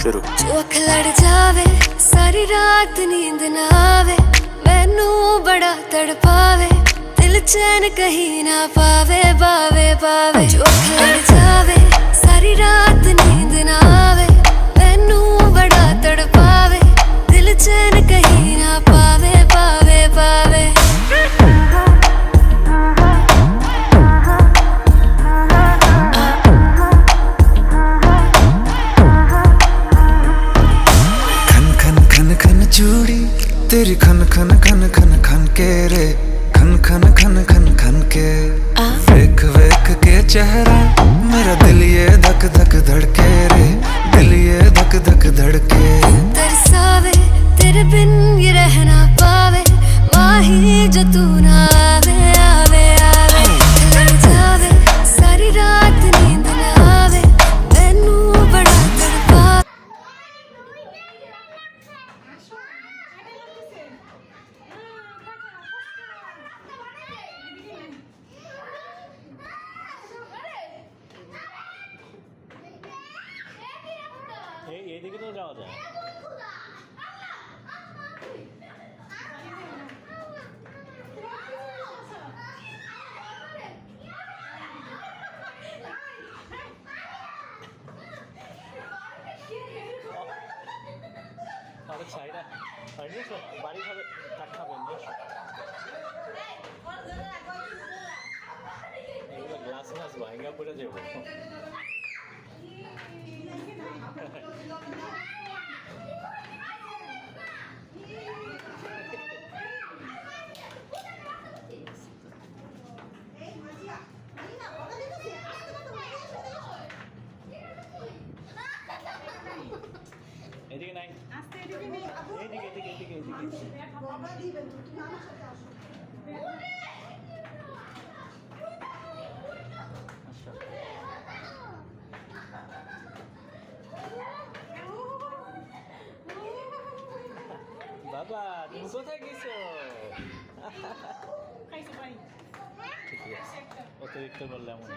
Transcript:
शुरू। जो अख लड़ जावे सारी रात नींद ना आवे, मैनू बड़ा तड़पावे, दिल चैन कहीं ना पावे पावे पावे। जो अख लड़ जावे सारी रात नींद ना आवे, मैनू बड़ा तड़पावे, दिल चैन कहीं ना पावे पावे पावे। चूड़ी तेरी खन खन खन खन खन के रे, खन खन खन खन खन के वेख वेख के चेहरा मेरा दिल ये धक धक धड़के रे, दिल ये धक धक धड़के। तरसावे तेरे बिन ये रह ना पावे, माही जो तू ना आवे आवे आवे। लड़ जावे सारी रात नींद ना आवे, मैनू बड़ा तड़पावे। এইদিকে তো যাওয়া যায়। অনেক সাইডা বাড়ি খাবে খাবেন এগুলো গ্লাস গ্লাস ভাঙা পড়ে যাবো। এদিকে নাই, এদিকে এদিকে এদিকে এদিকে। বাবা তুমি কোথায় গেছো? ঠিকই আছে, অতিরিক্ত বললে এমন